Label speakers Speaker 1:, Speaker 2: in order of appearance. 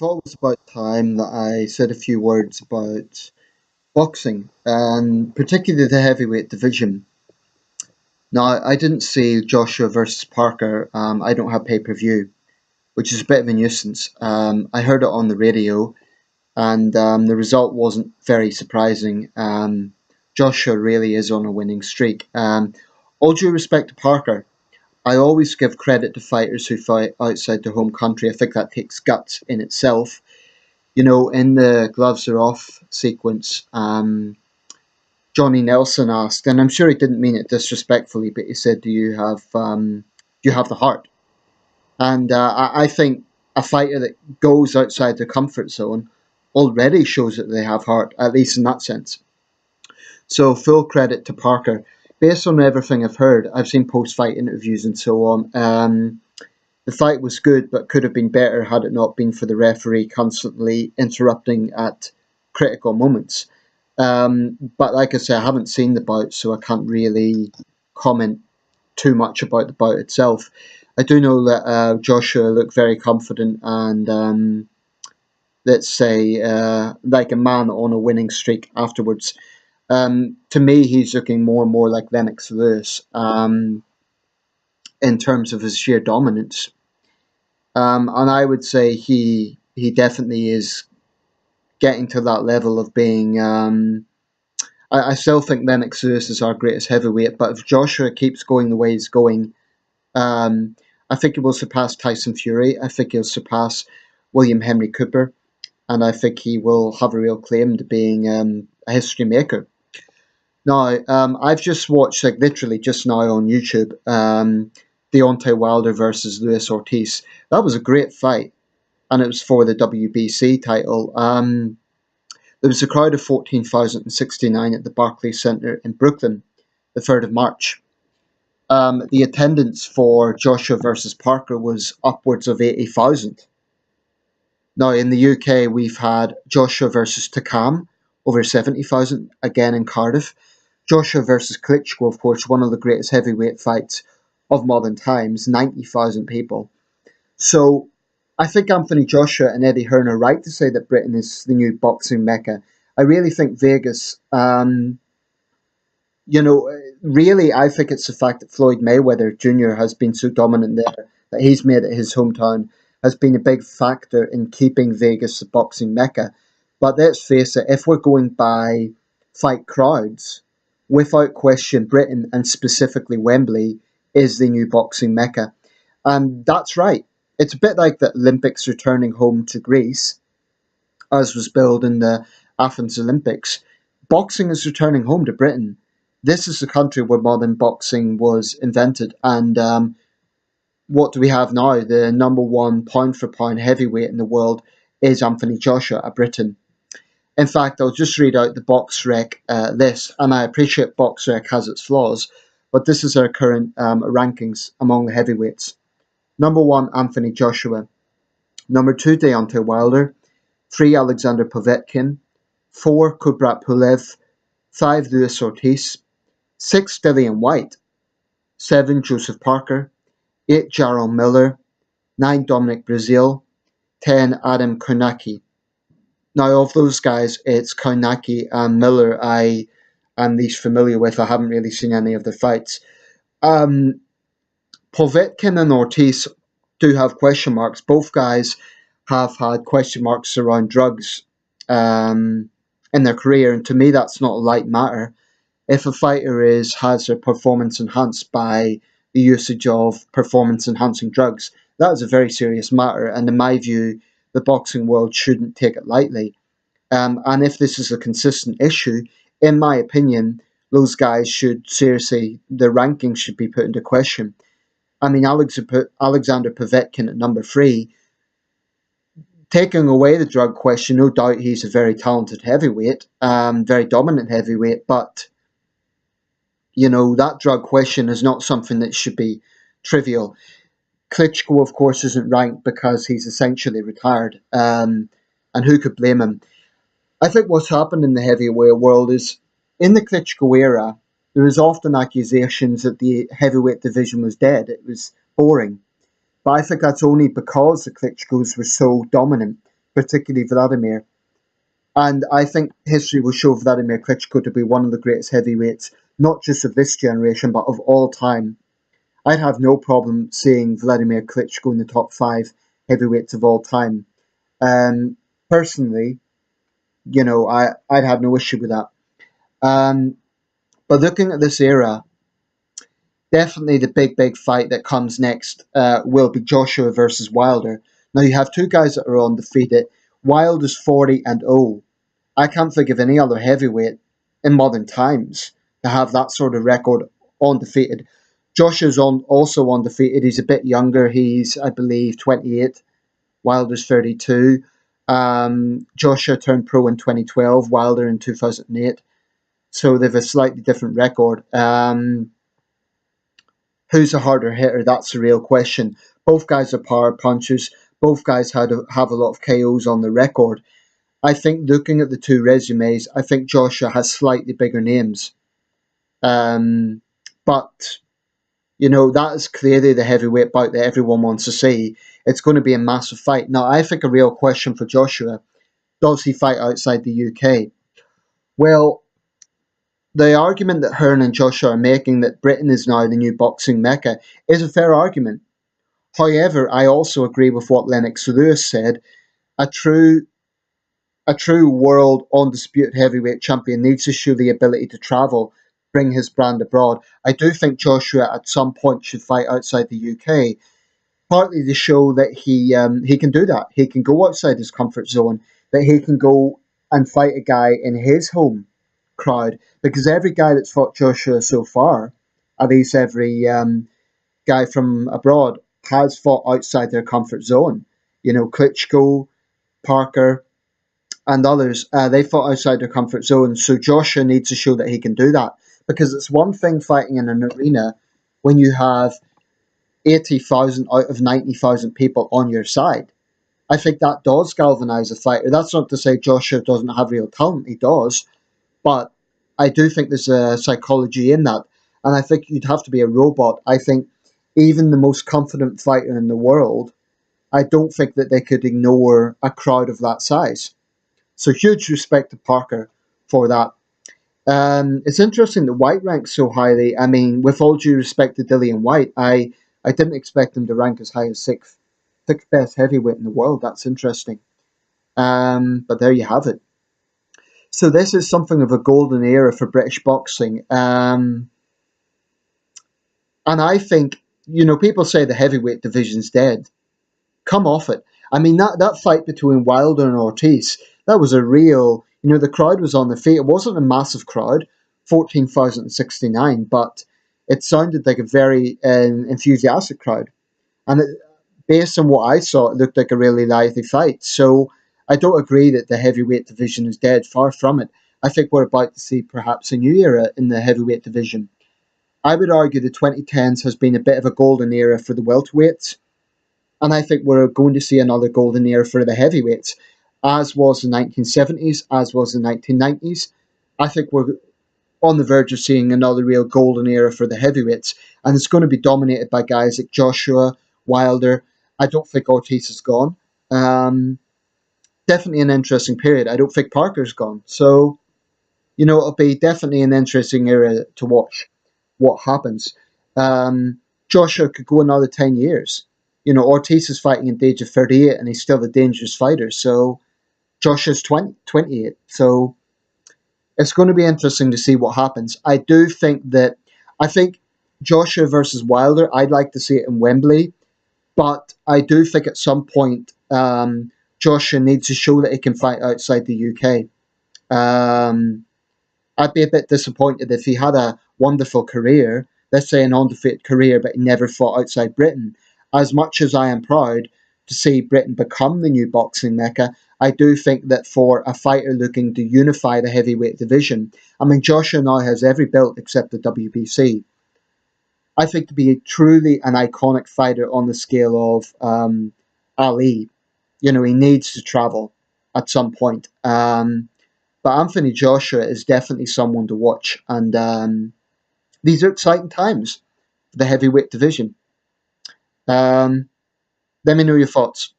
Speaker 1: thought it was about time that I said a few words about boxing, and particularly the heavyweight division. Now, I didn't see Joshua versus Parker. I don't have pay-per-view, which is a bit of a nuisance. I heard it on the radio, and the result wasn't very surprising. Joshua really is on a winning streak. All due respect to Parker, I always give credit to fighters who fight outside their home country. I think that takes guts in itself. In the gloves are off sequence, Johnny Nelson asked, and I'm sure he didn't mean it disrespectfully, but he said, do you have the heart?" And I think a fighter that goes outside their comfort zone already shows that they have heart, at least in that sense. So full credit to Parker. Based on everything I've heard, I've seen post-fight interviews and so on. The fight was good, but could have been better had it not been for the referee constantly interrupting at critical moments. But like I say, I haven't seen the bout, so I can't really comment too much about the bout itself. I do know that Joshua looked very confident and, let's say, like a man on a winning streak afterwards. To me, he's looking more and more like Lennox Lewis in terms of his sheer dominance. And I would say he definitely is getting to that level of being. I still think Lennox Lewis is our greatest heavyweight, but if Joshua keeps going the way he's going, I think he will surpass Tyson Fury. I think he'll surpass William Henry Cooper, and I think he will have a real claim to being a history maker. Now, I've just watched, like literally just now on YouTube, Deontay Wilder versus Luis Ortiz. That was a great fight, and it was for the WBC title. There was a crowd of 14,069 at the Barclays Center in Brooklyn, the 3rd of March. The attendance for Joshua versus Parker was upwards of 80,000. Now, in the UK, we've had Joshua versus Takam, over 70,000, again in Cardiff. Joshua versus Klitschko, of course, one of the greatest heavyweight fights of modern times, 90,000 people. So I think Anthony Joshua and Eddie Hearn are right to say that Britain is the new boxing mecca. I really think Vegas, really, I think it's the fact that Floyd Mayweather Jr. has been so dominant there, that he's made it his hometown, has been a big factor in keeping Vegas the boxing mecca. But let's face it, if we're going by fight crowds, without question, Britain and specifically Wembley is the new boxing mecca. And that's right. It's a bit like the Olympics returning home to Greece, as was billed in the Athens Olympics. Boxing is returning home to Britain. This is the country where modern boxing was invented. And what do we have now? The number one pound for pound heavyweight in the world is Anthony Joshua, a Briton. In fact, I'll just read out the BoxRec list, and I appreciate BoxRec has its flaws, but this is our current rankings among the heavyweights. Number 1, Anthony Joshua. Number 2, Deontay Wilder. 3, Alexander Povetkin. 4, Kubrat Pulev. 5, Luis Ortiz. 6, Dillian White. 7, Joseph Parker. 8, Jarrell Miller. 9, Dominic Breazeale. 10, Adam Kownacki. Now, of those guys, it's Kownacki and Miller I am least familiar with. I haven't really seen any of their fights. Povetkin and Ortiz do have question marks. Both guys have had question marks around drugs in their career, and to me, that's not a light matter. If a fighter has their performance enhanced by the usage of performance-enhancing drugs, that is a very serious matter, and in my view, the boxing world shouldn't take it lightly. And if this is a consistent issue, in my opinion, those guys should seriously, their rankings should be put into question. I mean, Alexander Povetkin at number 3, taking away the drug question, no doubt he's a very talented heavyweight, very dominant heavyweight, but, that drug question is not something that should be trivial. Klitschko, of course, isn't ranked because he's essentially retired, and who could blame him? I think what's happened in the heavyweight world is, in the Klitschko era, there was often accusations that the heavyweight division was dead. It was boring. But I think that's only because the Klitschkos were so dominant. particularly Vladimir. And I think history will show Vladimir Klitschko to be one of the greatest heavyweights, not just of this generation, but of all time. I'd have no problem seeing Vladimir Klitschko in the top five heavyweights of all time. Personally, I'd have no issue with that. Um, but looking at this era, definitely the big fight that comes next will be Joshua versus Wilder. Now you have two guys that are undefeated. Wilder's 40-0. I can't think of any other heavyweight in modern times to have that sort of record undefeated. Joshua's also undefeated. He's a bit younger. He's, I believe, 28. Wilder's 32. Joshua turned pro in 2012. Wilder in 2008. So they've a slightly different record. Who's a harder hitter? That's the real question. Both guys are power punchers. Both guys have a lot of KOs on the record. I think looking at the two resumes, I think Joshua has slightly bigger names. But, that is clearly the heavyweight bout that everyone wants to see. It's going to be a massive fight. Now, I think a real question for Joshua, does he fight outside the UK? Well, the argument that Hearn and Joshua are making that Britain is now the new boxing mecca is a fair argument. However, I also agree with what Lennox Lewis said. A true world undisputed heavyweight champion needs to show the ability to travel, bring his brand abroad. I do think Joshua at some point should fight outside the UK, partly to show that he can do that. He can go outside his comfort zone, that he can go and fight a guy in his home crowd. Because every guy that's fought Joshua so far, at least every guy from abroad, has fought outside their comfort zone. Klitschko, Parker, and others, they fought outside their comfort zone. So Joshua needs to show that he can do that. Because it's one thing fighting in an arena when you have 80,000 out of 90,000 people on your side. I think that does galvanise a fighter. That's not to say Joshua doesn't have real talent. He does. But I do think there's a psychology in that. And I think you'd have to be a robot. I think even the most confident fighter in the world, I don't think that they could ignore a crowd of that size. So huge respect to Parker for that. It's interesting that White ranks so highly. I mean, with all due respect to Dillian White, I didn't expect him to rank as high as sixth best heavyweight in the world. That's interesting. But there you have it. So this is something of a golden era for British boxing. And I think, people say the heavyweight division's dead. Come off it. I mean, that fight between Wilder and Ortiz, that was a real, the crowd was on their feet. It wasn't a massive crowd, 14,069, but it sounded like a very enthusiastic crowd. And based on what I saw, it looked like a really lively fight. So I don't agree that the heavyweight division is dead. Far from it. I think we're about to see perhaps a new era in the heavyweight division. I would argue the 2010s has been a bit of a golden era for the welterweights. And I think we're going to see another golden era for the heavyweights, as was the 1970s, as was the 1990s. I think we're on the verge of seeing another real golden era for the heavyweights. And it's going to be dominated by guys like Joshua, Wilder. I don't think Ortiz is gone. Definitely an interesting period. I don't think Parker's gone. So, it'll be definitely an interesting era to watch what happens. Joshua could go another 10 years. Ortiz is fighting at the age of 38 and he's still a dangerous fighter. So Joshua's 28. So it's going to be interesting to see what happens. I think Joshua versus Wilder, I'd like to see it in Wembley. But I do think at some point Joshua needs to show that he can fight outside the UK. I'd be a bit disappointed if he had a wonderful career, let's say an undefeated career, but he never fought outside Britain. As much as I am proud to see Britain become the new boxing mecca, I do think that for a fighter looking to unify the heavyweight division, I mean, Joshua now has every belt except the WBC. I think to be truly an iconic fighter on the scale of Ali, he needs to travel at some point. But Anthony Joshua is definitely someone to watch. And these are exciting times for the heavyweight division. Let me know your thoughts.